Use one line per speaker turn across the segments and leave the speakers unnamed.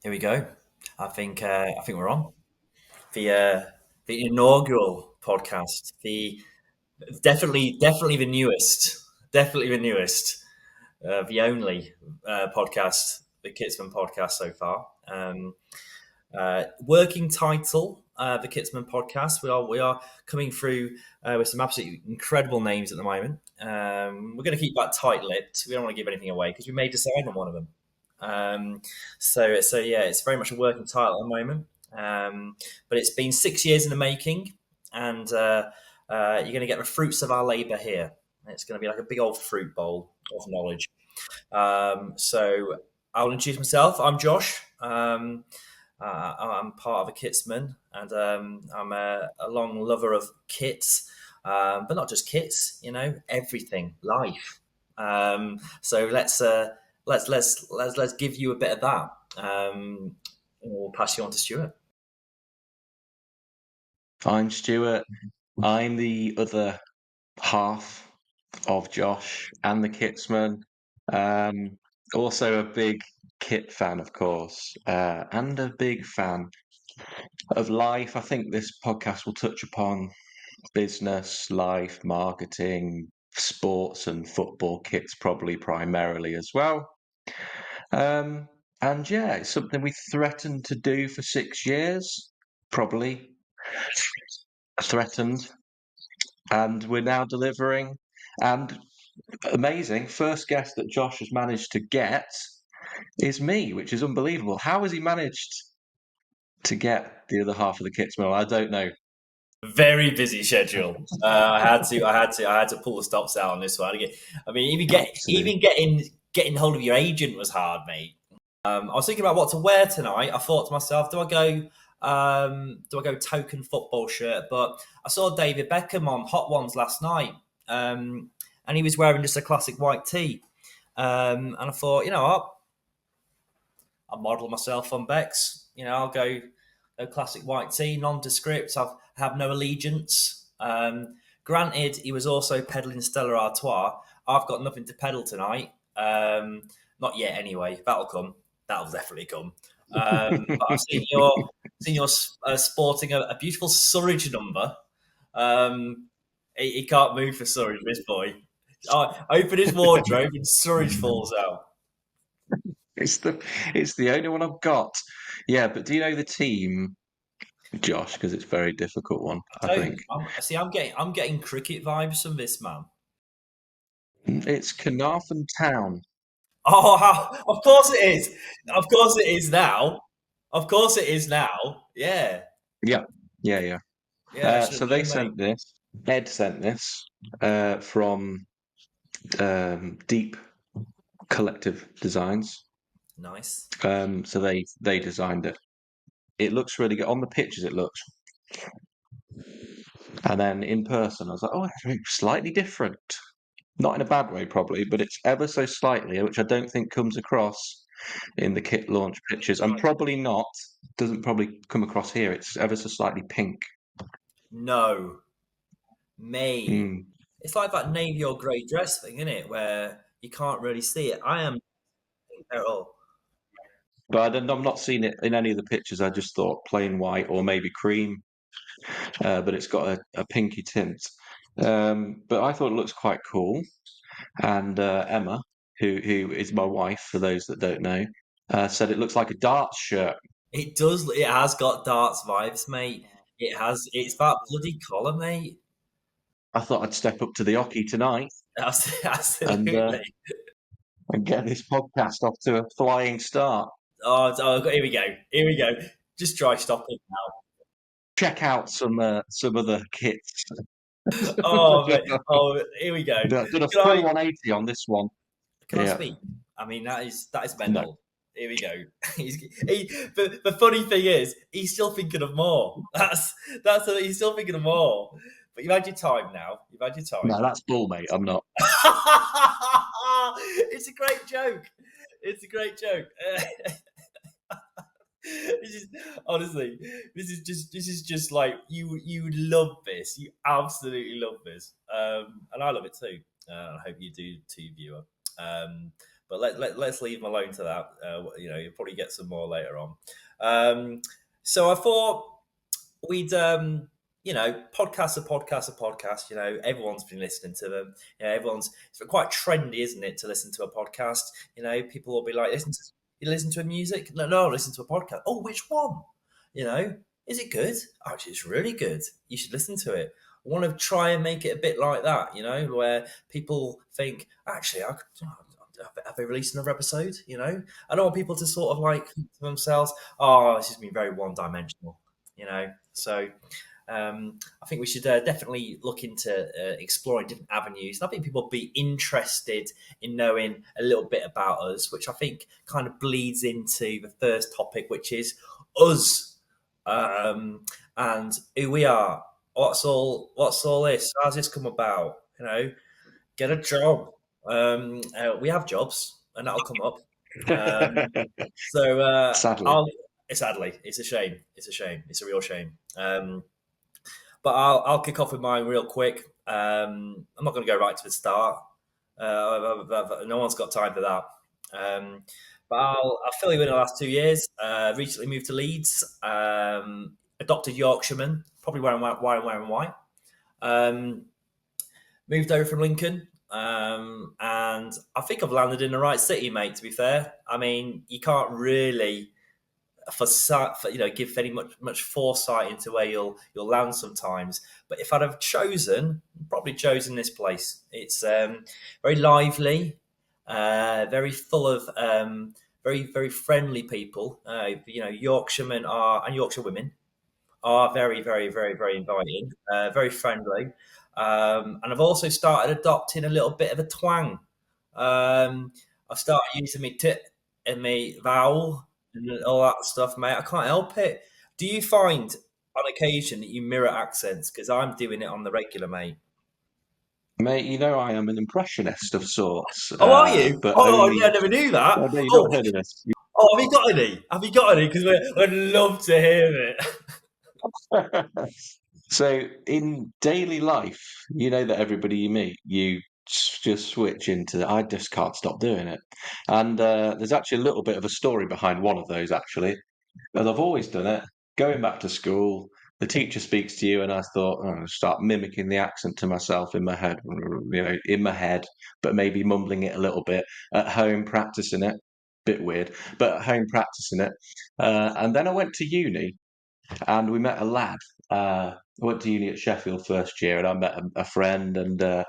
Here we go. I think we're on the uh, the inaugural podcast. The definitely the newest, the only podcast, the Kitsman podcast so far. Working title, the Kitsman podcast. We are coming through with some absolutely incredible names at the moment. We're going to keep that tight-lipped. We don't want to give anything away because we may decide on one of them. So yeah, it's very much a working title at the moment. But it's been 6 years in the making, and you're going to get the fruits of our labour here. It's going to be like a big old fruit bowl of knowledge. So I'll introduce myself. I'm Josh. I'm part of a Kitsman, and I'm a long lover of kits, but not just kits. Everything, life. So let's give you a bit of that. And we'll pass you on to Stuart.
I'm Stuart. I'm the other half of Josh and the Kitsman. Also a big kit fan, of course, and a big fan of life. I think this podcast will touch upon business, life, marketing, sports, and football kits, probably primarily as well. And yeah, it's something we threatened to do for 6 years, probably threatened, and we're now delivering. And amazing, first guest that Josh has managed to get is me, which is unbelievable. How has he managed to get the other half of the Kitsman? I don't know.
Very busy schedule. I had to pull the stops out on this one. I mean,
Absolutely.
even getting hold of your agent was hard, mate. I was thinking about what to wear tonight. I thought to myself, do I go token football shirt? But I saw David Beckham on Hot Ones last night, and he was wearing just a classic white tee. And I thought, you know what, I'll model myself on Beck's. I'll go classic white tee, nondescript. I have no allegiance. Granted, he was also peddling Stella Artois. I've got nothing to peddle tonight. Not yet, anyway. That'll come. That'll definitely come. But I've seen you're sporting a beautiful Surridge number. He can't move for Surridge, this boy. Open his wardrobe and Surridge falls out.
It's the only one I've got. Yeah, but do you know the team, Josh? Because it's a very difficult one, I think.
I'm getting cricket vibes from this man.
It's Carnarvon Town.
Oh, of course it is. Of course it is now. Of course it is now. Yeah,
Yeah, yeah, yeah.
yeah. I should
So
have
they
known, mate.
sent this. Ed sent this from Deep Collective Designs.
Nice.
So they designed it. It looks really good on the pictures. It looks, and then in person, I was like, oh, it's slightly different. Not in a bad way, probably, but it's ever so slightly, which I don't think comes across in the kit launch pictures, and probably not. Doesn't probably come across here. It's ever so slightly pink.
No, mate.
Mm.
It's like that navy or grey dress thing, isn't it? Where you can't really see it. I am at all.
But I'm not seeing it in any of the pictures. I just thought plain white or maybe cream, but it's got a pinky tint. But I thought it looks quite cool. And Emma, who is my wife, for those that don't know, said it looks like a darts shirt.
It does. It has got darts vibes, mate. It has. It's that bloody collar, mate.
I thought I'd step up to the hockey tonight and
Absolutely.
get this podcast off to a flying start.
Here we go. Here we go. Just try stopping
Check out some other kits.
Oh, here we go.
Did a
Can
full
I
180 on this one.
can I
Yeah,
speak? I mean, that is
no.
mental. Here we go. The funny thing is, he's still thinking of more. He's still thinking of more. But you've had your time now. You've had your
No,
time.
that's bull, mate. I'm not.
It's a great joke. It's a great joke. This is honestly, this is just like you would love this. You absolutely love this, and I love it too. I hope you do too, viewer. But let's leave him alone to that. You'll probably get some more later on. Um, so I thought we'd podcast a podcast a podcast. Everyone's been listening to them. It's quite trendy, isn't it, to listen to a podcast? People will be like, you listen to music? No, listen to a podcast. Oh, which one? Is it good? Actually, it's really good. You should listen to it. I want to try and make it a bit like that, where people think, actually, have they released another episode? I don't want people to sort of like think to themselves, oh, this has been very one dimensional, So I think we should definitely look into exploring different avenues. And I think people will be interested in knowing a little bit about us, which I think kind of bleeds into the first topic, which is us, and who we are. What's all this? How's this come about? Get a job. We have jobs, and that'll come up. So
Sadly.
I'll. Sadly, it's a shame. It's a shame. It's a real shame. But I'll kick off with mine real quick. I'm not going to go right to the start. No one's got time for that. But I'll fill you in the last 2 years. Recently moved to Leeds. Adopted Yorkshireman, probably why I'm wearing white. Moved over from Lincoln. And I think I've landed in the right city, mate, to be fair. I mean, you can't really give any much foresight into where you'll land sometimes. But if I'd have probably chosen this place. It's very lively, very full of very very friendly people. Yorkshiremen and Yorkshire women are very very very very inviting, very friendly, and I've also started adopting a little bit of a twang. I've started using me tit and me vowel and all that stuff, mate. I can't help it. Do you find on occasion that you mirror accents? Because I'm doing it on the regular, mate.
Mate, I am an impressionist of sorts,
Oh, are you?
but
Oh, yeah, I
only.
never knew that.
Oh, no, you've
Oh,
not heard of this.
have you got any? Have you got any? Because I'd love to hear it.
So, in daily life, you know that everybody you meet, you just switch into. I just can't stop doing it. And there's actually a little bit of a story behind one of those, actually. And I've always done it. Going back to school, the teacher speaks to you, and I thought, oh, I'll start mimicking the accent to myself in my head, in my head, but maybe mumbling it a little bit. At home, practicing it. Bit weird, but at home, practicing it. And then I went to uni, and we met a lad. I went to uni at Sheffield first year, and I met a friend, and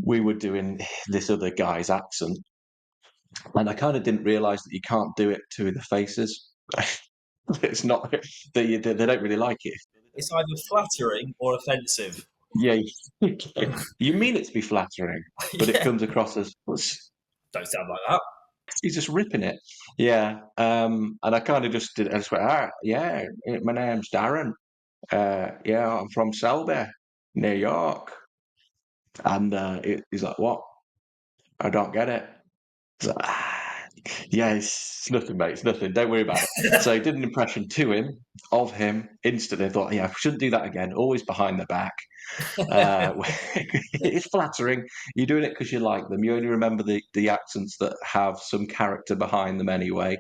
we were doing this other guy's accent, and I kind of didn't realise that you can't do it to the faces. It's not they don't really like it.
It's either flattering or offensive.
Yeah, you mean it to be flattering, but it
Yeah,
comes across as
don't sound like that.
he's just ripping it. Yeah, and I kind of just did. I just went, yeah, my name's Darren. Yeah, I'm from Selby, New York. And he's like, what? I don't get it. It's like, yeah, it's nothing, mate. It's nothing. Don't worry about it. So I did an impression of him, instantly. I thought, yeah, I shouldn't do that again. Always behind the back. Uh, it's flattering. You're doing it because you like them. You only remember the accents that have some character behind them anyway.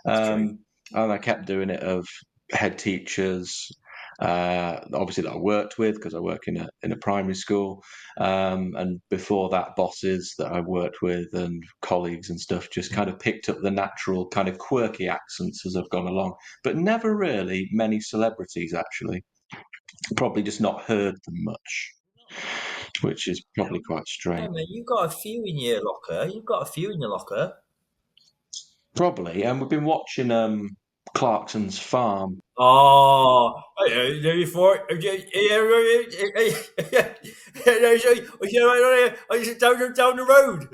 It's true.
And I kept doing it of head teachers, obviously that I worked with because I work in a primary school, and before that, bosses that I worked with and colleagues and stuff. Just kind of picked up the natural kind of quirky accents as I've gone along, but never really many celebrities actually. Probably just not heard them much, which is probably quite
Yeah,
strange.
mate, you've got a few in your locker. You've got a few in your locker.
Probably, and we've been watching Clarkson's Farm.
Oh, before, down the road.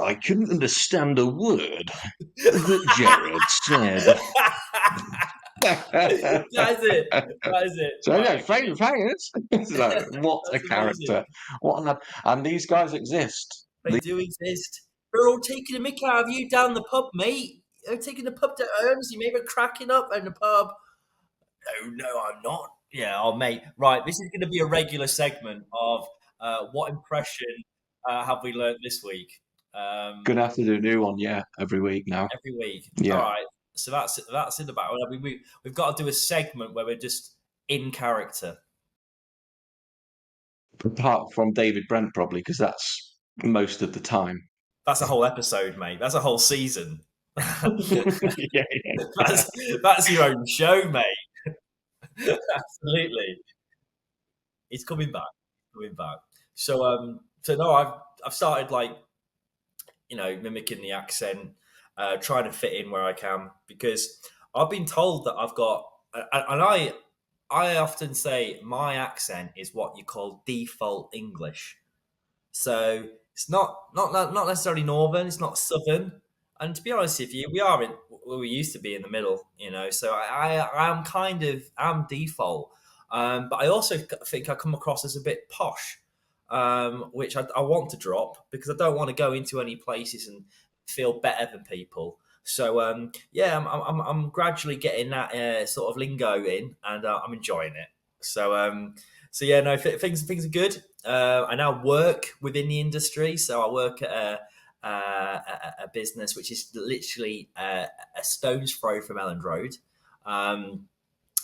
I couldn't understand a word that Gerard said.
That's it. That is it.
So yeah,
Right.
famous. It's like, what a
That's
character!
amazing.
What a lad! And these guys exist.
They do exist. They're all taking a mick out of you down the pub, mate. They're taking the pub to Ermsey, mate. They're cracking up in the pub. No, I'm not. Yeah, oh, mate. Right, this is going to be a regular segment of what impression have we learnt this week?
Gonna have to do a new one, yeah, every week now.
Every week. All
Yeah.
right. So that's in the back. I mean, we've got to do a segment where we're just in character.
Apart from David Brent, probably, because that's most of the time.
That's a whole episode, mate. That's a whole season.
Yeah, yeah.
that's that's your own show, mate. Absolutely. He's coming back. Coming back. So no, I've started like mimicking the accent, trying to fit in where I can because I've been told that I've got, and I often say my accent is what you call default English. So it's not necessarily northern. It's not southern. And to be honest with you, we are in where we used to be in the middle. So I'm kind of I'm default, but I also think I come across as a bit posh, which I want to drop because I don't want to go into any places and feel better than people. So yeah, I'm gradually getting that sort of lingo in, and I'm enjoying it. So yeah, no, things are good. I now work within the industry, so I work at a business which is literally a stone's throw from Elland Road.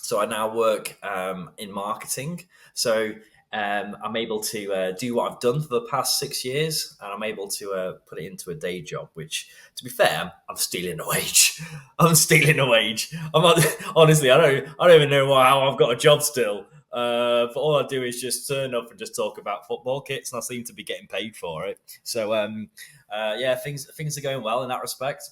So I now work in marketing. So I'm able to do what I've done for the past 6 years, and I'm able to put it into a day job. Which, to be fair, I'm stealing a wage. I'm stealing a wage. I'm not, honestly, I don't even know how I've got a job still. But all I do is just turn up and just talk about football kits, and I seem to be getting paid for it. So yeah, things are going well in that respect.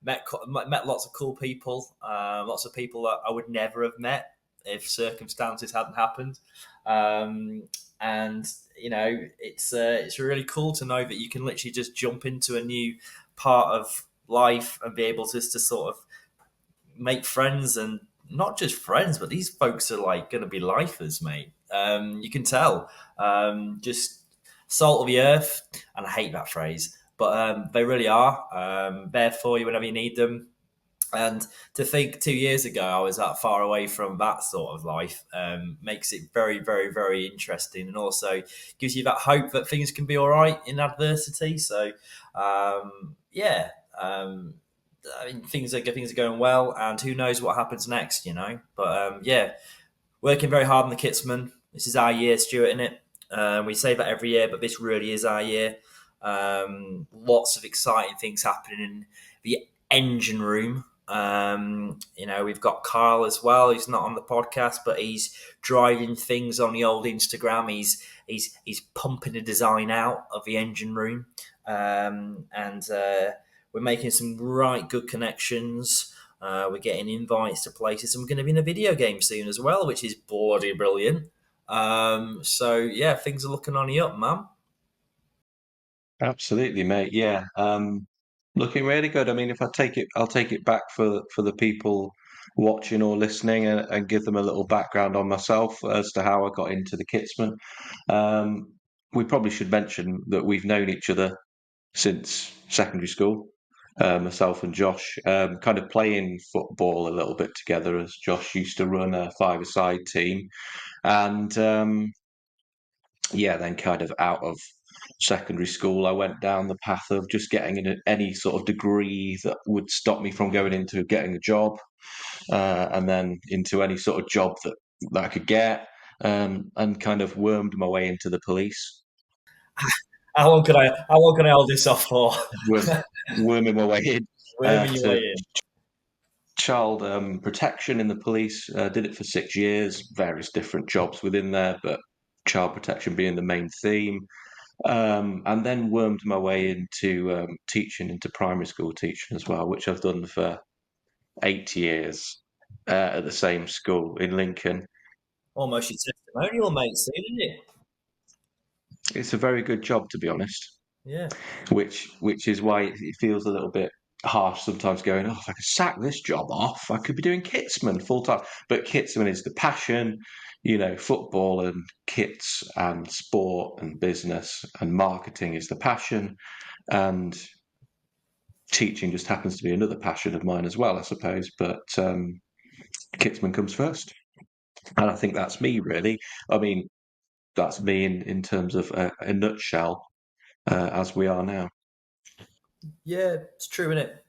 Met lots of cool people, lots of people that I would never have met if circumstances hadn't happened. And it's really cool to know that you can literally just jump into a new part of life and be able to sort of make friends, and not just friends, but these folks are like going to be lifers, mate. You can tell. Just salt of the earth, and I hate that phrase, but they really are there for you whenever you need them. And to think 2 years ago I was that far away from that sort of life makes it very, very, very interesting, and also gives you that hope that things can be all right in adversity. So, yeah, I mean, things are going well, and who knows what happens next, you know? But yeah, working very hard on the Kitsman. This is our year, Stuart, in it. We say that every year, but this really is our year. Lots of exciting things happening in the engine room. We've got Carl as well. He's not on the podcast, but he's driving things on the old Instagram. He's pumping a design out of the engine room, and we're making some right good connections. We're getting invites to places, and we're going to be in a video game soon as well, which is bloody brilliant. So yeah, things are looking on the up, man.
Absolutely, mate. Yeah. Looking really good. I mean, if I take it, I'll take it back for the people watching or listening, and give them a little background on myself as to how I got into the Kitsman. Um, we probably should mention that we've known each other since secondary school. Myself and Josh, kind of playing football a little bit together, as Josh used to run a five-a-side team, and yeah, then kind of out of secondary school, I went down the path of just getting any sort of degree that would stop me from going into getting a job, and then into any sort of job that I could get, and kind of wormed my way into the police.
How long can I hold this off for?
Worm, Worming my way in
Wherever you way
to
in.
child protection in the police. Did it for 6 years, various different jobs within there, but child protection being the main theme. And then wormed my way into teaching, into primary school teaching as well, which I've done for 8 years at the same school in Lincoln.
Almost your testimonial, mate, soon, isn't it?
It's a very good job, to be honest,
Yeah.
which is why it feels a little bit harsh sometimes, going, oh, if I could sack this job off, I could be doing Kitsman full time. But Kitsman is the passion, football and kits and sport and business and marketing is the passion. And teaching just happens to be another passion of mine as well, I suppose. But Kitsman comes first. And I think that's me, really. I mean, that's me in terms of a nutshell. as we are now.
Yeah, it's true, isn't it?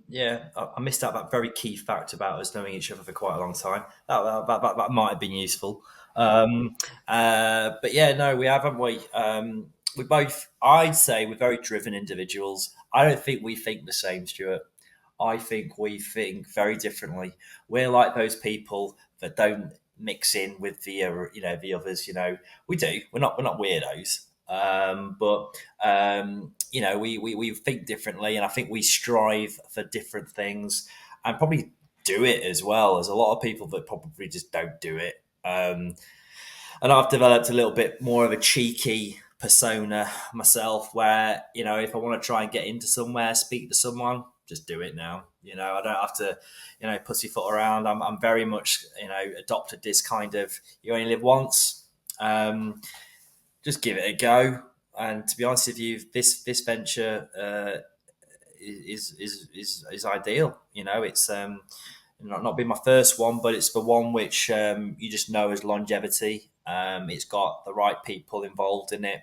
Yeah, I missed out that very key fact about us knowing each other for quite a long time. That might have been useful. Um, but yeah, no, we haven't. We both, I'd say, we're very driven individuals. I don't think we think the same, Stuart. I think we think very differently. We're like those people that don't mix in with the others. We do. We're not weirdos. But we think differently, and I think we strive for different things, and probably do it as well. There's a lot of people that probably just don't do it. And I've developed a little bit more of a cheeky persona myself, where if I want to try and get into somewhere, speak to someone, just do it now. I don't have to, pussyfoot around. I'm very much, adopted this kind of you only live once. Just give it a go. And to be honest with you, this venture is ideal. It's not been my first one, but it's the one which you just know has longevity. It's got the right people involved in it,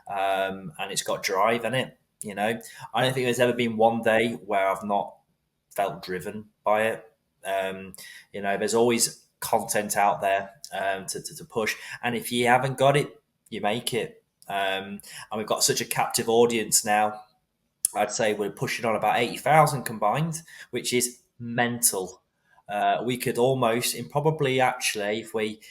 and it's got drive in it. I don't think there's ever been one day where I've not felt driven by it. There's always content out there to push, and if you haven't got it, you make it. And we've got such a captive audience now. I'd say we're pushing on about 80,000 combined, which is mental. We could almost, and probably actually, if we,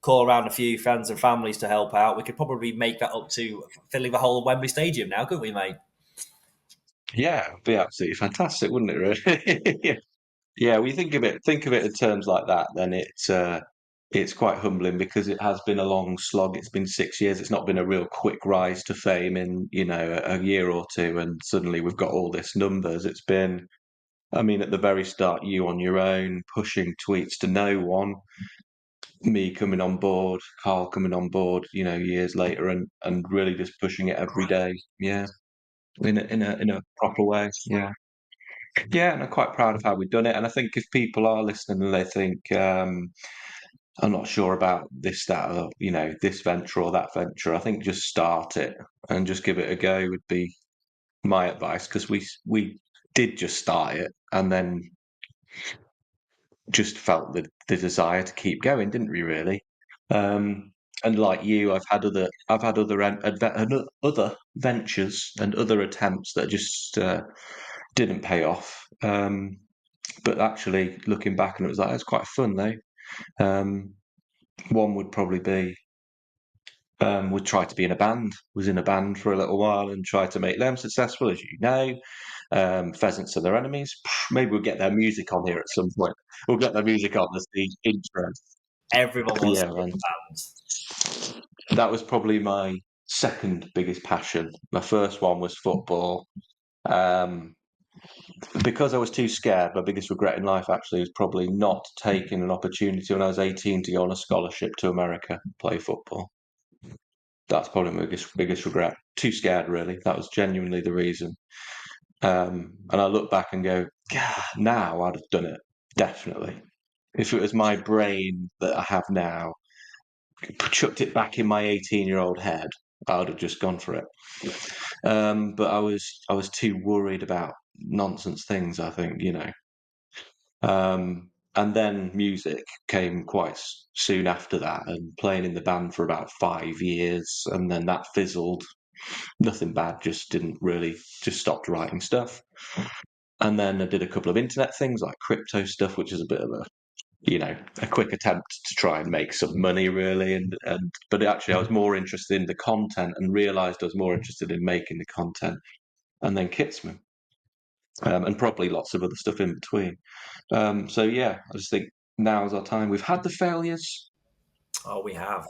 call around a few friends and families to help out, we could probably make that up to filling the whole of Wembley Stadium now, couldn't we, mate?
Yeah, it'd be absolutely fantastic, wouldn't it? Really? Yeah, we think of it in terms like that, then it's quite humbling because it has been a long slog. It's been 6 years. It's not been a real quick rise to fame in a year or two, and suddenly we've got all this numbers. It's been, I mean, at the very start, you on your own, pushing tweets to no one, me coming on board, Carl coming on board, years later, and really just pushing it every day. Yeah, in a proper way. Yeah. Yeah, and I'm quite proud of how we've done it. And I think if people are listening and they think, I'm not sure about this, that, or this venture or that venture, I think just start it and just give it a go would be my advice, because we did just start it and then just felt the desire to keep going, didn't we? Really. Um, and like you, other ventures and other attempts that just didn't pay off. But actually, looking back, and it was like it's quite fun though. Um, One would probably be would try to be in a band. Was in a band for a little while and tried to make them successful, as you know. Pheasants are their enemies. Maybe we'll get their music on here at some point. We'll get their music on as the intro.
Everyone wants to
Yeah,
be in
man.
bands.
That was probably my second biggest passion. My first one was football. Um, because I was too scared, my biggest regret in life actually was probably not taking an opportunity when I was 18 to go on a scholarship to America and play football. That's probably my biggest regret. Too scared, really. That was genuinely the reason. And I look back and go, yeah, now I'd have done it. Definitely. If it was my brain that I have now, chucked it back in my 18-year-old head, I would have just gone for it. But I was too worried about nonsense things, I think, And then music came quite soon after that, and playing in the band for about 5 years, and then that fizzled. Nothing bad, just didn't really, just stopped writing stuff. And then I did a couple of internet things like crypto stuff, which is a bit of a quick attempt to try and make some money, really. And but actually, I was more interested in the content and realised I was more interested in making the content. And then Kitsman, and probably lots of other stuff in between. So yeah, I just think now's our time. We've had the failures.
Oh, we have.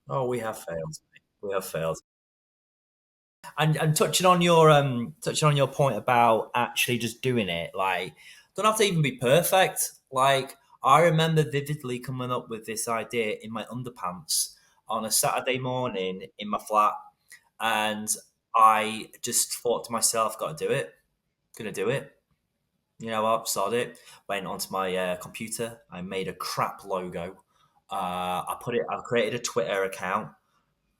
Oh, we have failed. We have failed. And touching on your point about actually just doing it, like, don't have to even be perfect. Like, I remember vividly coming up with this idea in my underpants on a Saturday morning in my flat, and I just thought to myself, "Got to do it. Gonna do it." You know what? Sod it. Went onto my computer. I made a crap logo. I created a Twitter account.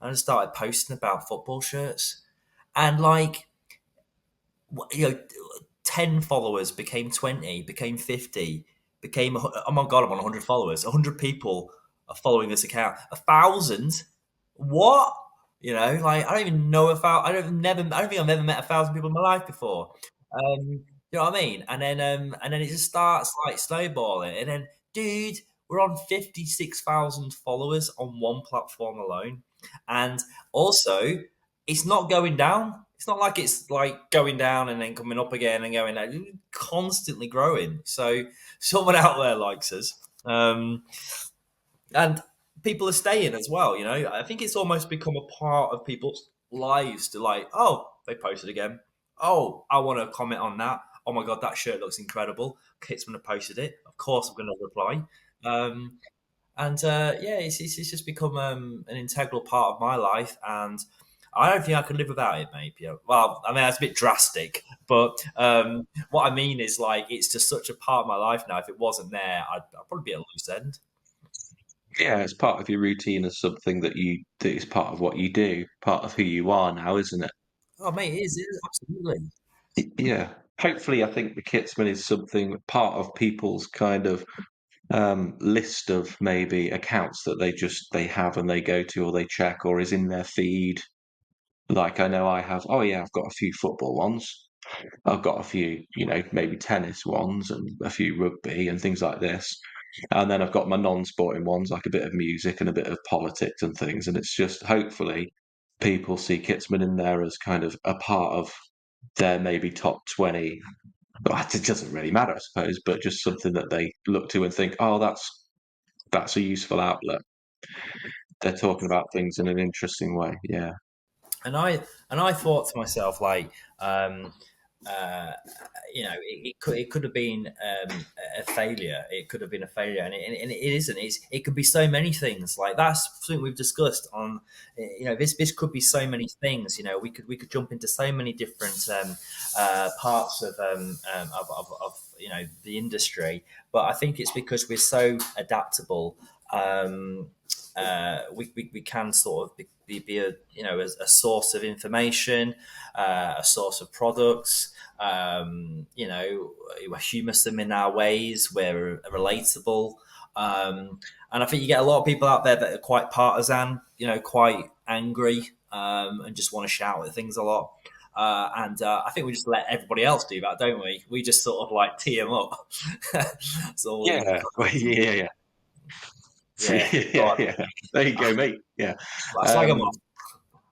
and I just started posting about football shirts, and like, you know, 10 followers became 20, became 50, became, oh my God, I'm on 100 followers. 100 people are following this account. 1,000? What? You know, like, I don't even know if I don't think I've ever met 1,000 people in my life before. You know what I mean? And then it just starts like snowballing. And then, dude, we're on 56,000 followers on one platform alone. And also, it's not going down. It's not like it's like going down and then coming up again and going down. It's constantly growing. So someone out there likes us, and people are staying as well. You know, I think it's almost become a part of people's lives to like, oh, they posted again. Oh, I want to comment on that. Oh my God, that shirt looks incredible. Kitsman have posted it. Of course, I'm going to reply. Um, and yeah, it's just become an integral part of my life, and I don't think I could live without it, mate. Yeah. Well, I mean that's a bit drastic, but what I mean is like it's just such a part of my life now. If it wasn't there, I'd probably be at a loose end.
Yeah, it's part of your routine as something that is part of what you do, part of who you are now, isn't it?
Oh, mate, it is absolutely.
Yeah. Hopefully, I think the Kitsman is something part of people's kind of list of maybe accounts that they have and they go to or they check or is in their feed. Like I know I have. Oh yeah, I've got a few football ones. I've got a few, maybe tennis ones and a few rugby and things like this. And then I've got my non-sporting ones, like a bit of music and a bit of politics and things. And it's just hopefully people see Kitsman in there as kind of a part of their maybe top 20. But it doesn't really matter, I suppose, but just something that they look to and think, oh, that's a useful outlet. They're talking about things in an interesting way. Yeah.
And I thought to myself like, um, uh, you know, it could have been a failure. It could have been a failure, and it isn't. It could be so many things. Like that's something we've discussed on. You know, this could be so many things. You know, we could jump into so many different parts of the industry. But I think it's because we're so adaptable. We can sort of be a a source of information, a source of products. We're humoursome in our ways. We're relatable, and I think you get a lot of people out there that are quite partisan. You know, quite angry, and just want to shout at things a lot. And I think we just let everybody else do that, don't we? We just sort of like tee them up. So
Yeah. Well, yeah. Yeah. So,
yeah, go
yeah.
on,
Yeah. There you go, mate. Yeah.
slag them off.
Um,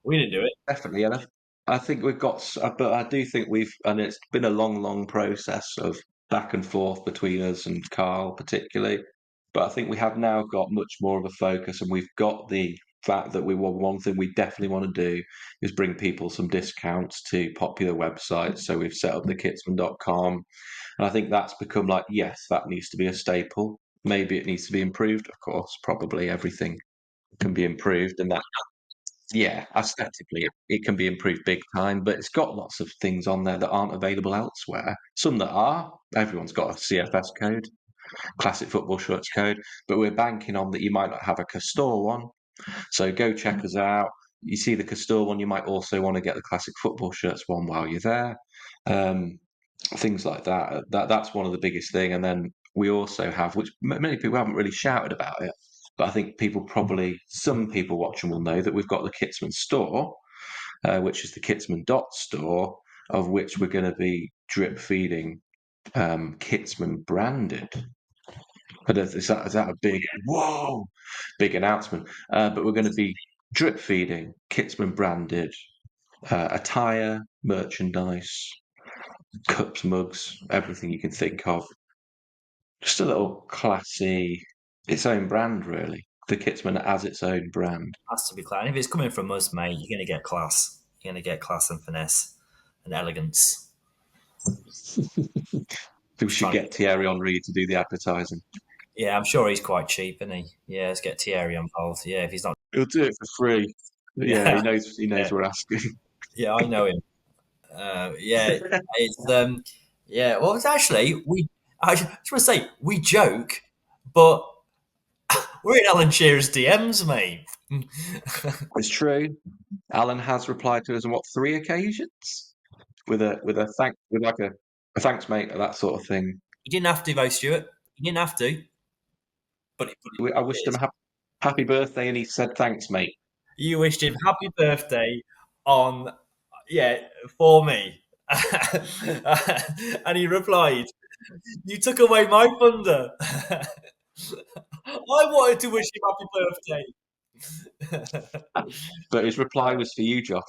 We didn't do it.
Definitely, and I think we've got, but I do think and it's been a long, long process of back and forth between us and Carl, particularly. But I think we have now got much more of a focus, and we've got the fact that we want one thing we definitely want to do is bring people some discounts to popular websites. So we've set up the Kitsman.com, and I think that's become like, yes, that needs to be a staple. Maybe it needs to be improved, of course. Probably everything can be improved, and that yeah, aesthetically, it can be improved big time, but it's got lots of things on there that aren't available elsewhere. Some that are. Everyone's got a CFS code, classic football shirts code, but we're banking on that you might not have a Castore one. So go check us out. You see the Castore one, you might also want to get the classic football shirts one while you're there. Um, Things like that. That's one of the biggest thing. And then we also have, which many people haven't really shouted about it, but I think some people watching will know that we've got the Kitsman store, which is the Kitsman.store, of which we're going to be drip feeding Kitsman branded. I don't, is that a big announcement? But we're going to be drip feeding Kitsman branded attire, merchandise, cups, mugs, everything you can think of. Just a little classy, its own brand, really. The Kitsman as its own brand.
Has to be class. And if it's coming from us, mate, you're going to get class. You're going to get class and finesse and elegance.
We
Just
should
trying to
get Thierry Henry to do the advertising.
Yeah, I'm sure he's quite cheap, isn't he? Yeah, let's get Thierry involved. Yeah, if he's not.
He'll do it for free. Yeah,
Yeah,
he knows
yeah,
we're asking.
yeah, I know him. Yeah, it's yeah. Well, it's actually we. I just want to say we joke, but We're in Alan Shearer's DMs, mate.
It's true. Alan has replied to us on what, 3 occasions with a thank with like a thanks mate or that sort of thing.
You didn't have to, though, Stuart. You didn't have to, but
I
it
wished him
did.
a happy birthday and he said thanks, mate.
You wished him happy birthday on, yeah, for me. And he replied, "You took away my thunder." I wanted to wish him happy birthday.
But his reply was for you, Josh.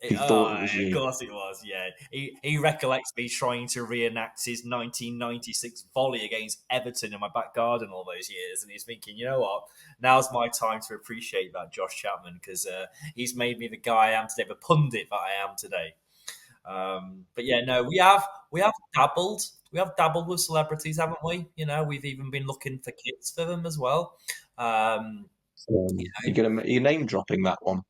He thought it was
Of
you.
course it was. Yeah, he recollects me trying to reenact his 1996 volley against Everton in my back garden all those years, and he's thinking, you know what? Now's my time to appreciate that Josh Chapman because he's made me the guy I am today, the pundit that I am today. But yeah, no, we have dabbled with celebrities, haven't we? You know, we've even been looking for kits for them as well. Um, you know,
You're name dropping that one,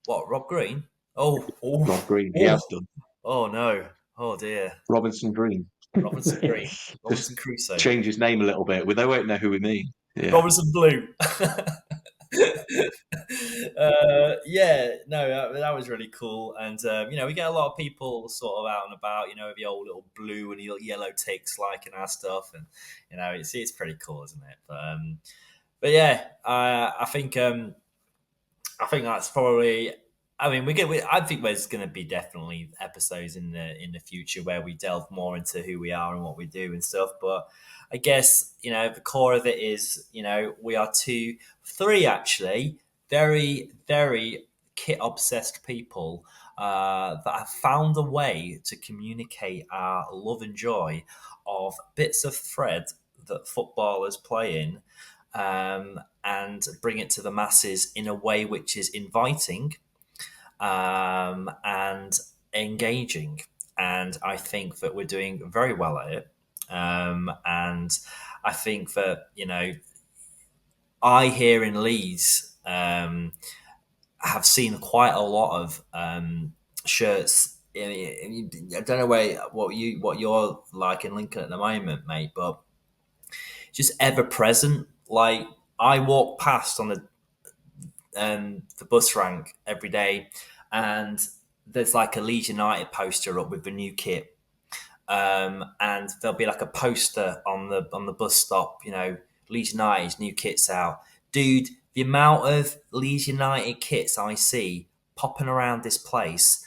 what, Rob Green? Oh, oh,
Rob Green. He
oh,
has done.
oh no, oh dear,
Robinson Green.
Robinson Green,
Just
Robinson Crusoe,
change his name a little bit. Well, they won't know who we mean. Yeah.
Robinson Blue. Yeah, no, that was really cool, and you know, we get a lot of people sort of out and about, you know, with the old little blue and yellow ticks liking our stuff, and you know, it's pretty cool, isn't it? But yeah, I think that's probably. I mean, I think there's going to be definitely episodes in the future where we delve more into who we are and what we do and stuff. But I guess you know the core of it is you know we are three actually very very kit obsessed people that have found a way to communicate our love and joy of bits of thread that footballers play in and bring it to the masses in a way which is inviting and engaging. And I think that we're doing very well at it. And I think that, you know, I here in Leeds have seen quite a lot of shirts. I don't know what you're like in Lincoln at the moment, mate, but just ever present. Like I walk past on the bus rank every day, and there's like a Leeds United poster up with the new kit, and there'll be like a poster on the bus stop. You know, Leeds United's new kit's out, dude. The amount of Leeds United kits I see popping around this place,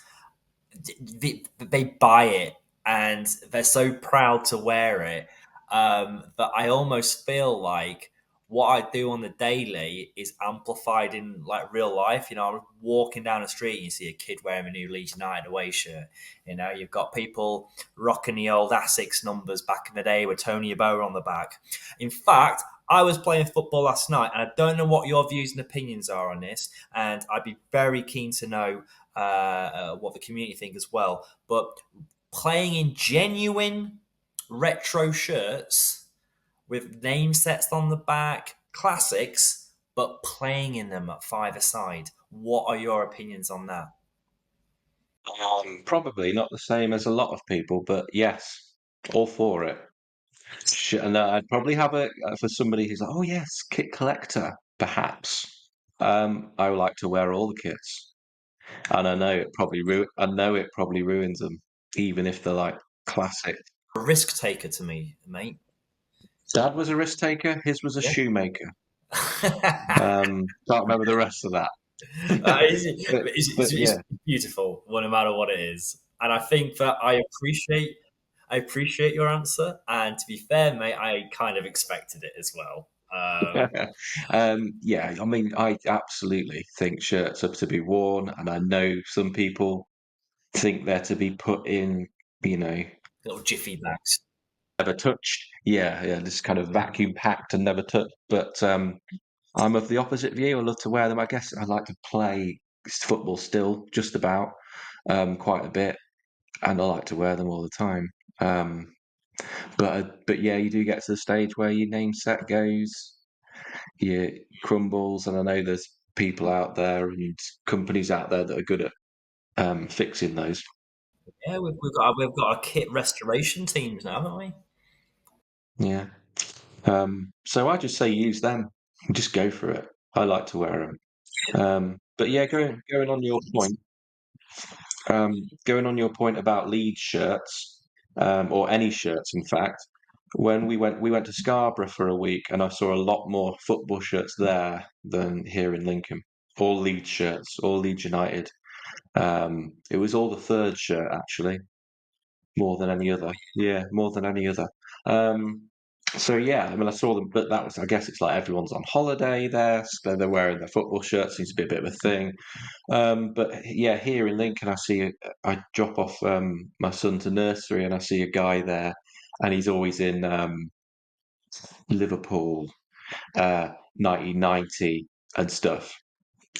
they buy it and they're so proud to wear it that I almost feel like what I do on the daily is amplified in like real life. You know, I'm walking down the street and you see a kid wearing a new Leeds United away shirt. You know, you've got people rocking the old Asics numbers back in the day with Tony Yeboah on the back. In fact, I was playing football last night, and I don't know what your views and opinions are on this, and I'd be very keen to know what the community think as well. But playing in genuine retro shirts with name sets on the back, classics, but playing in them at five aside. What are your opinions on that?
Probably not the same as a lot of people, but yes, all for it. And I'd probably have it for somebody who's like, oh yes, kit collector, perhaps. I would like to wear all the kits, and I know it probably ruins them, even if they're like classic.
A risk taker to me, mate.
Dad was a risk taker. His was a
Yeah.
shoemaker. Can't remember the rest of that.
It's
Yeah,
beautiful, no matter what it is. And I think that I appreciate your answer. And to be fair, mate, I kind of expected it as well.
yeah. I mean, I absolutely think shirts are to be worn, and I know some people think they're to be put in, you know,
Little jiffy bags.
never touched. Yeah, yeah, just kind of vacuum packed and never touched. But I'm of the opposite view. I love to wear them. I guess I like to play football still, just about, quite a bit, and I like to wear them all the time. Um, but yeah, you do get to the stage where your name set goes, you crumbles, and I know there's people out there and companies out there that are good at fixing those.
Yeah, we've got a kit restoration teams now, haven't we?
Yeah. So I just say use them. just go for it. I like to wear them. But yeah, going on your point, going on your point about Leeds shirts, or any shirts, in fact. When we went to Scarborough for a week, and I saw a lot more football shirts there than here in Lincoln. All Leeds shirts, all Leeds United. It was all the third shirt actually, more than any other. Yeah, more than any other. Um, so yeah, I mean, I saw them, but that was, I guess, it's like everyone's on holiday there, so they're wearing their football shirts. Seems to be a bit of a thing. But yeah, here in Lincoln, I drop off my son to nursery, and I see a guy there, and he's always in Liverpool, 1990 and stuff.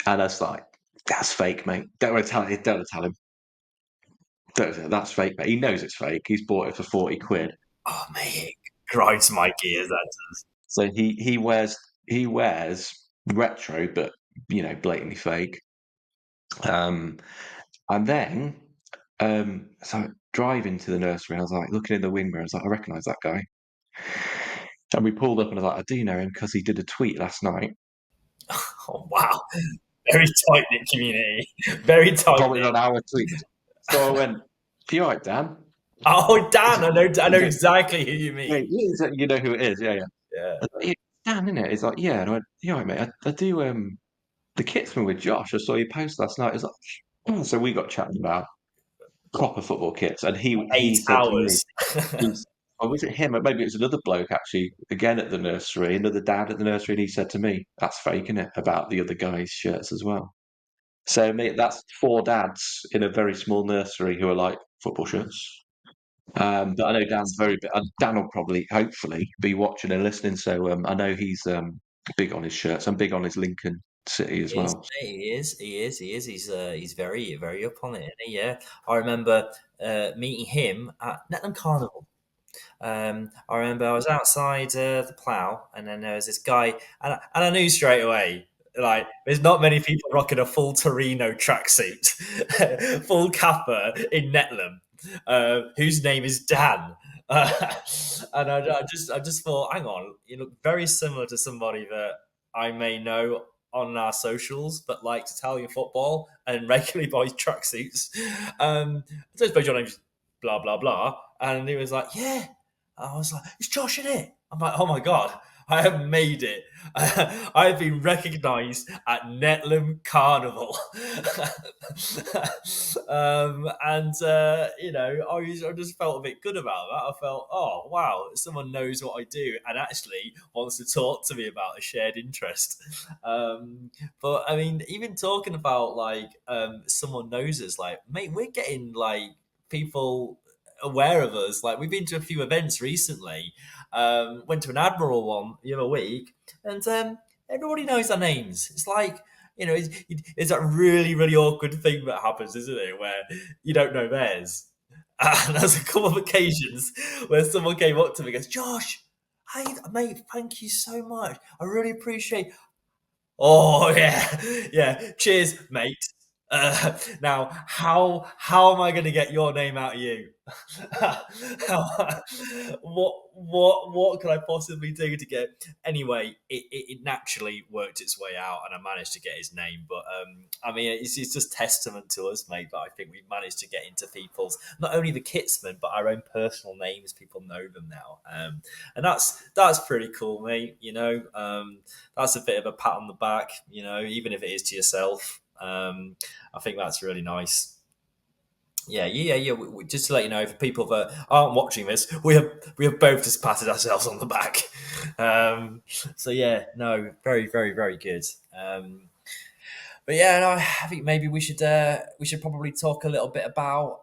And I was like, that's fake, mate. Don't want to tell him. Don't want to tell him. That's fake, mate. He knows it's fake. He's bought it for 40 quid.
Oh, mate, it grinds my gears. That does.
So he wears retro, but blatantly fake. Um, and then so driving to the nursery, I was like looking in the wing mirror. I was like, I recognise that guy. And we pulled up, and I was like, I do know him because he did a tweet last night.
Oh, wow. Very tight knit community. Very tight
Commented
knit.
on our tweet. So I went, "You all right, Dan?"
Oh, Dan, I know
He's like,
exactly who you
"Yeah,
mean.
you know who it is, yeah, yeah."
Yeah.
I was like, "Yeah, Dan, innit?" He's like, "Yeah." And I went, "You all right, mate? I do the Kitsman with Josh. I saw you post last night." It's like, "Oh." So we got chatting about proper football kits, and he
Eight
said to me,
hours.
he's, or was it him? Or maybe it was another bloke actually, again at the nursery, another dad at the nursery, and he said to me, "That's fake, innit?" About the other guy's shirts as well. So mate, that's four dads in a very small nursery who are like football shirts. But I know Dan's very big. Dan will probably, hopefully, be watching and listening. So I know he's big on his shirts. I'm big on his Lincoln City as
He is,
well.
mate, He's very, very up on it, isn't he? Yeah. I remember meeting him at Netland Carnival. I remember I was outside the plough, and then there was this guy, and I knew straight away, like, there's not many people rocking a full Torino tracksuit, full kappa in Netlham, whose name is Dan. Uh, and I just thought, hang on, you look very similar to somebody that I may know on our socials, but likes Italian football and regularly buys tracksuits. I suppose your name's blah blah blah, and he was like, yeah. I was like, it's Josh in it. I'm like, oh my God, I have made it. I've been recognised at Netlham Carnival. And, I just felt a bit good about that. I felt, oh, wow, someone knows what I do and actually wants to talk to me about a shared interest. But I mean, even talking about someone knows us, like, mate, we're getting like people aware of us. Like, we've been to a few events recently. Went to an Admiral one the other week, and everybody knows our names. It's like, it's that really, really awkward thing that happens, isn't it, where you don't know theirs. And there's a couple of occasions where someone came up to me and goes, Josh, hey, mate, thank you so much. I really appreciate. Oh yeah, yeah. Cheers, mate. Now, how am I going to get your name out of you? What can I possibly do to get? Anyway, it naturally worked its way out, and I managed to get his name. But I mean, it's just testament to us, mate. That I think we've managed to get into people's, not only the Kitsman, but our own personal names. People know them now, and that's pretty cool, mate. That's a bit of a pat on the back, even if it is to yourself. I think that's really nice. Yeah, yeah, yeah. Just to let you know, for people that aren't watching this, we have both just patted ourselves on the back. So yeah, no, very, very, very good. But yeah, no, I think maybe we should probably talk a little bit about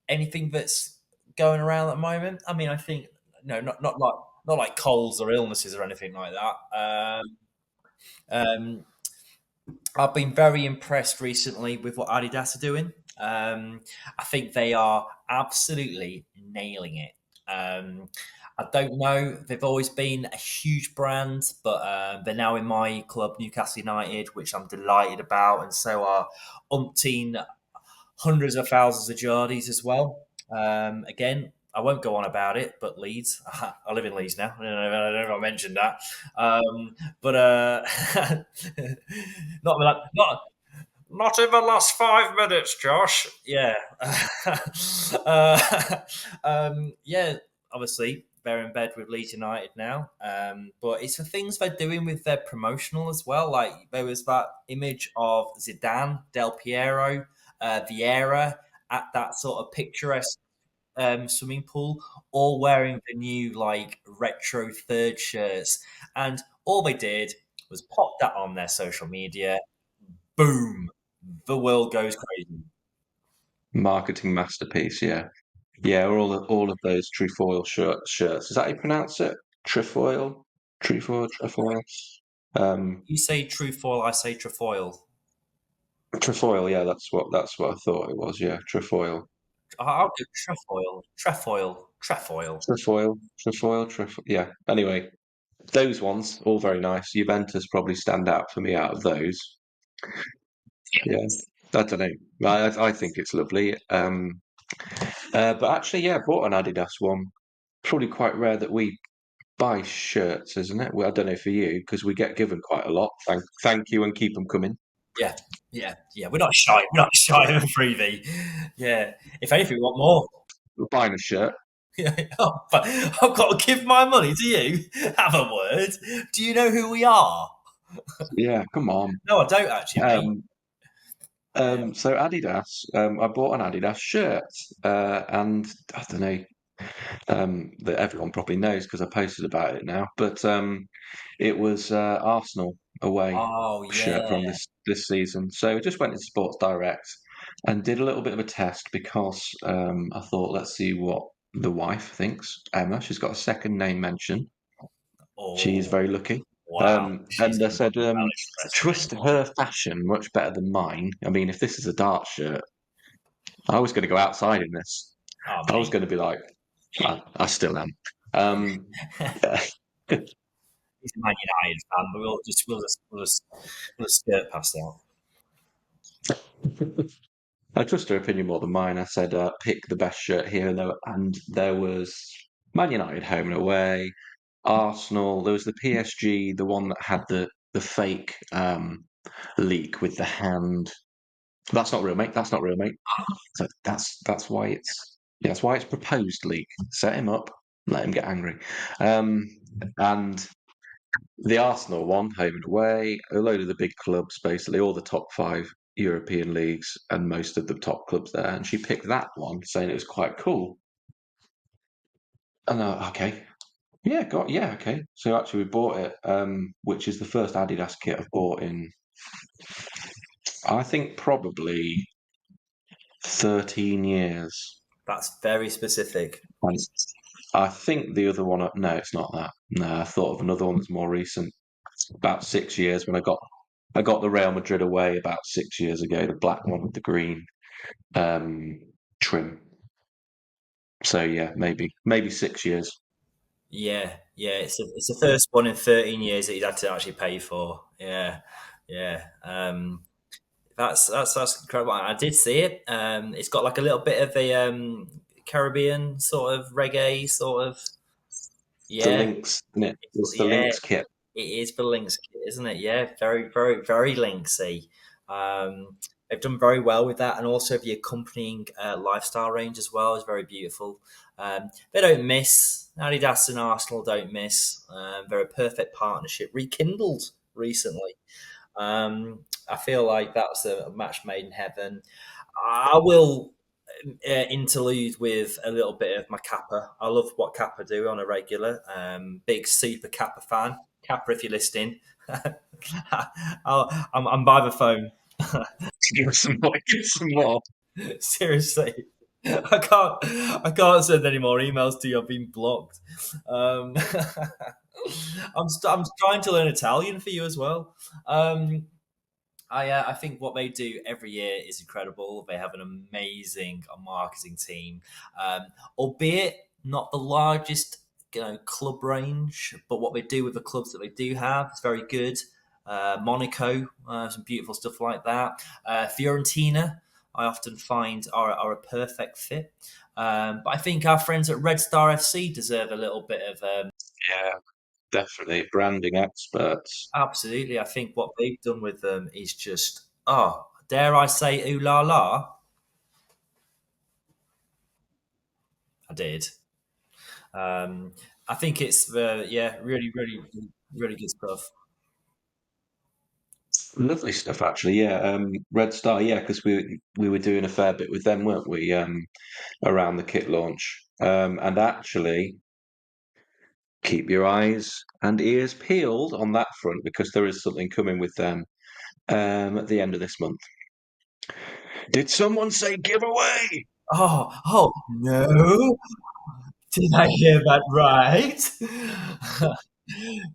anything that's going around at the moment. I mean, I think no, not like colds or illnesses or anything like that. Um, I've been very impressed recently with what Adidas are doing. I think they are absolutely nailing it. I don't know. They've always been a huge brand, but they're now in my club, Newcastle United, which I'm delighted about, and so are umpteen hundreds of thousands of Geordies as well. Again, I won't go on about it, but Leeds. I live in Leeds now. I don't know if I mentioned that. But not in the last 5 minutes, Josh. Yeah. Yeah, obviously, they're in bed with Leeds United now. But it's the things they're doing with their promotional as well. Like, there was that image of Zidane, Del Piero, Vieira at that sort of picturesque swimming pool, all wearing the new, like, retro third shirts. And all they did was pop that on their social media. Boom, the world goes crazy.
Marketing masterpiece, yeah. Yeah, all of those trefoil shirts. Is that how you pronounce it? Trefoil? Trefoil? Um,
You say trefoil, I say trefoil.
Trefoil, yeah, that's what I thought it was, yeah. Trefoil.
I'll go trefoil, trefoil, trefoil.
Trefoil. Yeah. Anyway, those ones, all very nice. Juventus probably stand out for me out of those. Yeah. I don't know. I think it's lovely. But actually, yeah, I bought an Adidas one. Probably quite rare that we buy shirts, isn't it? Well, I don't know for you because we get given quite a lot. Thank you, and keep them coming.
Yeah, yeah, yeah. We're not shy. We're not shy of a freebie. Yeah. If anything, we want more.
We're buying a shirt.
Yeah. Oh, but I've got to give my money to you. Have a word. Do you know who we are?
Yeah, come on.
No, I don't actually, mate.
Um,
Yeah.
so Adidas, I bought an Adidas shirt, and I don't know that everyone probably knows because I posted about it now. But it was Arsenal away
Oh
shirt
yeah.
from this season. So I just went to Sports Direct and did a little bit of a test because I thought, let's see what the wife thinks. Emma, she's got a second name mention. She's
Oh
very lucky.
wow. She's
And I
going to be
said,
well impressed with
trust her fashion much better than mine. I mean, if this is a dart shirt, I was going to go outside in this.
me. Oh
I was
mate.
going to be like, I still am. Um,
He's a Man United fan, but we'll just skirt past that.
I trust her opinion more than mine. I said, pick the best shirt here, and there was Man United home and away, Arsenal. There was the PSG, the one that had the fake leak with the hand. That's not real, mate. That's not real, mate. So that's why it's yeah, that's why it's proposed leak. Set him up, let him get angry. Um, and the Arsenal one, home and away, a load of the big clubs, basically all the top five European leagues and most of the top clubs there. And she picked that one, saying it was quite cool. And okay, yeah, okay. So actually, we bought it, which is the first Adidas kit I've bought in, I think, probably 13 years.
That's very specific.
And I think the other one, no, it's not that. No, I thought of another one that's more recent, about 6 years when I got the Real Madrid away about 6 years ago, the black one with the green um, trim. So yeah, maybe 6 years.
Yeah, yeah. It's the first one in 13 years that you'd had to actually pay for. Yeah, yeah. That's incredible. I did see it. It's got like a little bit of a Caribbean sort of reggae sort of.
The
Yeah,
links, isn't it? It's the
yeah.
links kit.
It is for Lynx, isn't it? Yeah, very, very, very Lynxy. They've done very well with that, and also the accompanying lifestyle range as well is very beautiful. They don't miss. Adidas and Arsenal don't miss. They're a perfect partnership, rekindled recently. I feel like that's a match made in heaven. I will interlude with a little bit of my Kappa. I love what Kappa do on a regular. Big super Kappa fan. Kappa, if you're listening, I'm by the phone.
Give us some more. Give us some more.
Seriously, I can't send any more emails to you. I've been blocked. Um, I'm trying to learn Italian for you as well. Um, I think what they do every year is incredible. They have an amazing marketing team, albeit not the largest club range, but what they do with the clubs that they do have is very good. Monaco, some beautiful stuff like that. Fiorentina, I often find are a perfect fit. But I think our friends at Red Star FC deserve a little bit of
Yeah, definitely branding experts.
absolutely. I think what they've done with them is just, oh, dare I say, ooh la la? I did. Um, I think it's yeah, really, really, really good stuff.
Lovely stuff, actually. Yeah, Red Star. Yeah, because we were doing a fair bit with them, weren't we? Around the kit launch. And actually, keep your eyes and ears peeled on that front because there is something coming with them at the end of this month. Did someone say giveaway?
Oh no! Did I hear that right?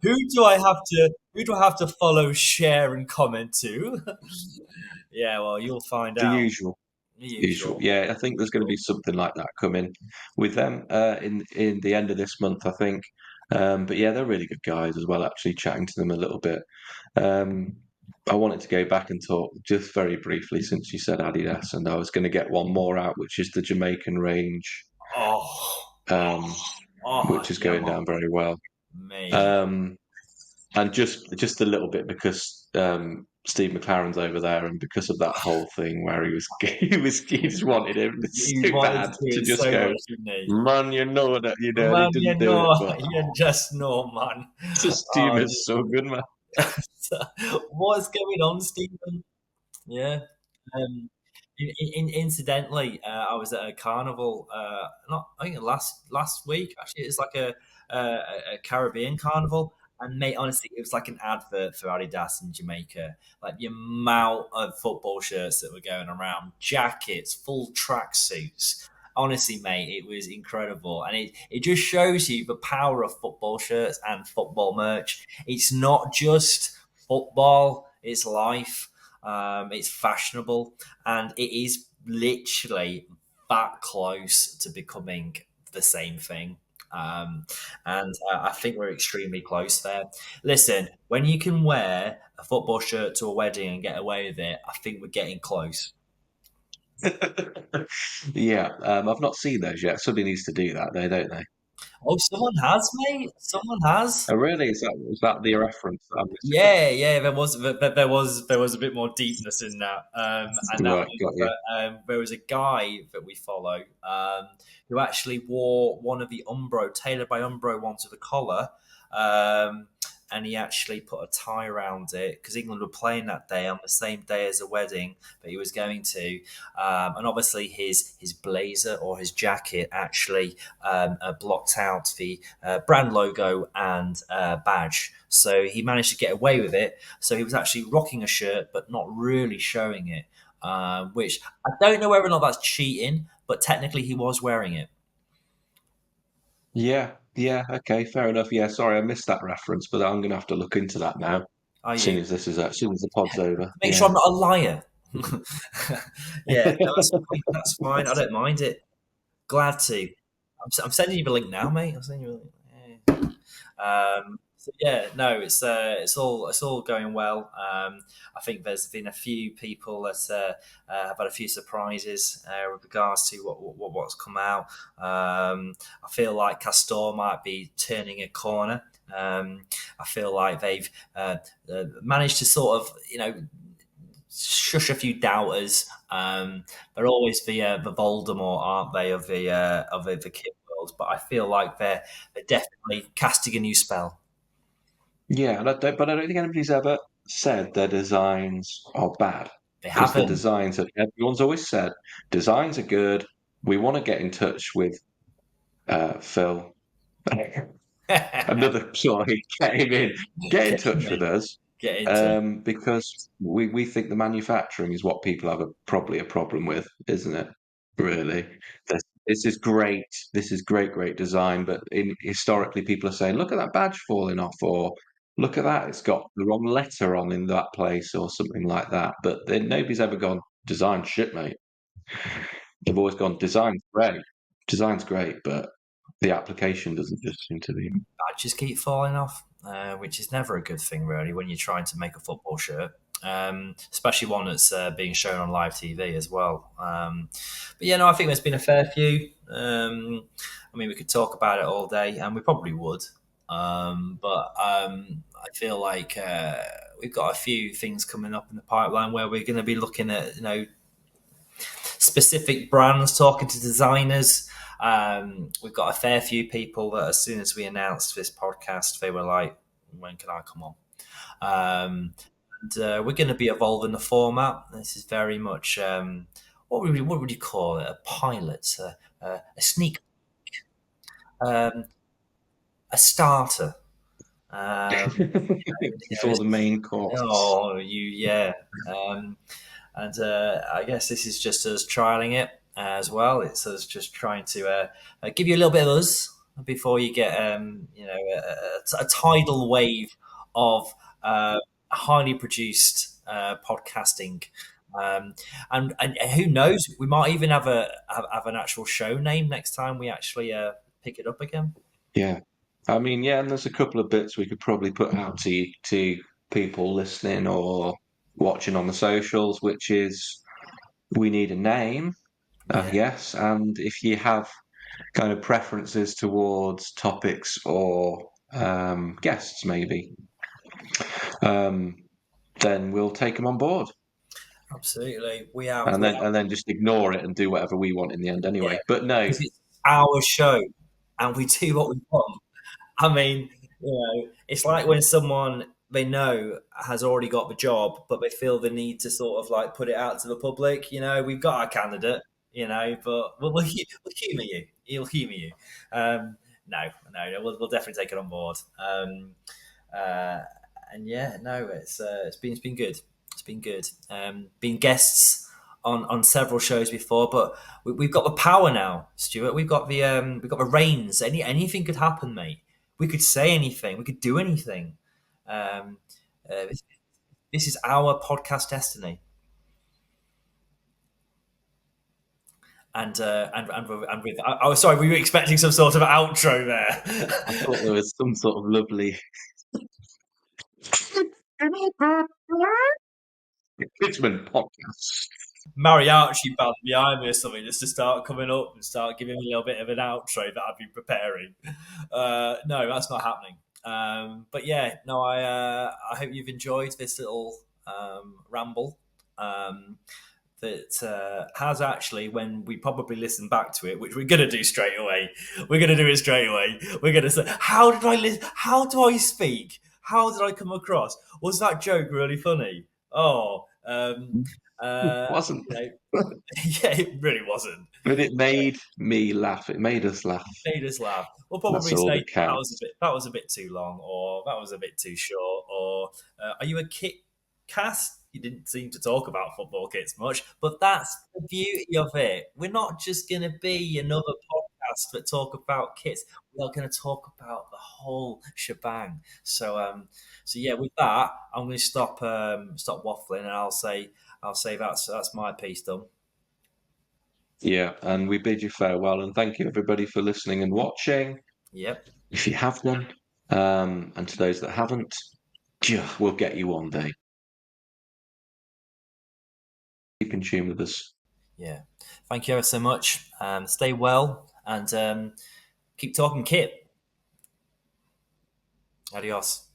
Who do I have to follow, share, and comment to? Yeah, well, you'll find
The
out.
usual.
The
Usual.
usual.
Yeah, I
The
think there's going to be
usual.
something like that coming with them in the end of this month, I think. But yeah, they're really good guys as well. Actually, chatting to them a little bit. Um, I wanted to go back and talk just very briefly since you said Adidas, and I was going to get one more out, which is the Jamaican range,
Oh,
um,
oh,
which is
yeah,
going down very well.
mate.
Um, and just a little bit because Steve McLaren's over there, and because of that whole thing where he was he just wanted him
He
so
wanted to
bad
do
to
it
just
so
go,
much, didn't he?
man, you know that you know, and he
Man,
didn't do it, but
you just know, man.
this team
Oh,
is so good, man.
what's going on, Stephen? Yeah. Um, incidentally, I was at a carnival. Not I think last week actually. It's like a Caribbean carnival, and mate, honestly, it was like an advert for Adidas in Jamaica. Like the amount of football shirts that were going around, jackets, full tracksuits. Honestly, mate, it was incredible, and it just shows you the power of football shirts and football merch. It's not just football; it's life. It's fashionable, and it is literally that close to becoming the same thing. Um, and I think we're extremely close there. Listen, when you can wear a football shirt to a wedding and get away with it, I think we're getting close.
Yeah, I've not seen those yet. Somebody needs to do that, they don't they?
Oh, someone has, mate. Someone has.
Oh, really? Is that the reference that I'm missing then?
Yeah, yeah, there was a bit more deepness in that, and that
Right,
was
got you.
there was a guy that we follow who actually wore one of the Umbro tailored by Umbro ones with a collar, um, and he actually put a tie around it because England were playing that day on the same day as a wedding that he was going to, and obviously his blazer or his jacket actually blocked out the brand logo and badge. So he managed to get away with it. So he was actually rocking a shirt, but not really showing it. Which I don't know whether or not that's cheating, but technically he was wearing it.
Yeah, yeah, okay, fair enough. Yeah, sorry, I missed that reference, but I'm gonna have to look into that now.
Are
As soon
you?
as as soon as the pod's over.
Make sure
Yeah.
I'm not a liar. Yeah, no, that's fine. That's fine. I don't mind it. Glad to. I'm sending you the link now, mate. I'm sending you the link. Yeah. So yeah, no, it's all going well. I think there's been a few people that have had a few surprises with regards to what's come out. I feel like Castore might be turning a corner. I feel like they've managed to sort of shush a few doubters. They're always the Voldemort, aren't they, of the kid world? But I feel like they're definitely casting a new spell.
Yeah, and but I don't think anybody's ever said their designs are bad
They
because the
haven't.
designs that everyone's always said designs are good. We want to get in touch with Phil.
Get
Another ploy, get in touch with
in,
us
get into.
because we think the manufacturing is what people have probably a problem with, isn't it? Really, this is great. This is great design, but historically, people are saying, "Look at that badge falling off," or "Look at that, it's got the wrong letter on in that place," or something like that. But then nobody's ever gone design shit, mate. They've always gone design's great, but the application doesn't just seem to be.
Badges keep falling off, which is never a good thing, really, when you're trying to make a football shirt. especially one that's being shown on live TV as well. But yeah, no, I think there's been a fair few. I mean, we could talk about it all day, and we probably would. But I feel like we've got a few things coming up in the pipeline where we're going to be looking at, specific brands, talking to designers. We've got a fair few people that, as soon as we announced this podcast, they were like, "When can I come on?" And we're going to be evolving the format. This is very much what would you call it? A pilot, a sneak, um, a starter. Um,
Before the main course.
oh, yeah. Um, and I guess this is just us trialing it as well. It's us just trying to give you a little bit of us before you get a tidal wave of highly produced podcasting. And who knows? We might even have an actual show name next time we actually pick it up again.
Yeah. I mean, yeah, and there's a couple of bits we could probably put out to people listening or watching on the socials, which is we need a name,
Yeah,
yes, and if you have kind of preferences towards topics or guests, maybe, um, then we'll take them on board,
absolutely. We have.
and then just ignore it and do whatever we want in the end,
Yeah,
anyway. But no,
because it's our show and we do what we want. I mean, it's like when someone they know has already got the job, but they feel the need to sort of like put it out to the public. We've got our candidate, but we'll humour you. He'll humour you. No, no, no, we'll definitely take it on board. Uh, and yeah, no, it's been good. It's been good. Been guests on several shows before, but we've got the power now, Stuart. We've got the reins. Anything could happen, mate. We could say anything. We could do anything. Um, this is our podcast destiny. And with, sorry, were you expecting some sort of outro
I
there?
thought there was some sort of lovely Kitsman podcast.
Mariachi band behind me or something just to start coming up and start giving me a little bit of an outro that I've been preparing. No, that's not happening. But yeah, no, I hope you've enjoyed this little ramble. That has actually, when we probably listen back to it, which we're gonna do straight away, we're gonna do it straight away. We're gonna say, how did I listen? How do I speak? How did I come across? Was that joke really funny? Oh,
Wasn't,
you know, yeah, it really wasn't.
but it made me laugh. It made us laugh.
Made us laugh. We'll
That's
probably
all
say
that counts.
that was a bit too long, or that was a bit too short, or are you a kit cast? You didn't seem to talk about football kits much, but that's the beauty of it. We're not just going to be another podcast that talk about kits. We're going to talk about the whole shebang. So yeah, with that, I'm going to stop waffling, and I'll say that's my piece done.
Yeah, and we bid you farewell and thank you everybody for listening and watching.
Yep.
If you have done, and to those that haven't, we'll get you one day. Keep in tune with us.
Yeah. Thank you ever so much. Stay well and keep talking kit. Adios.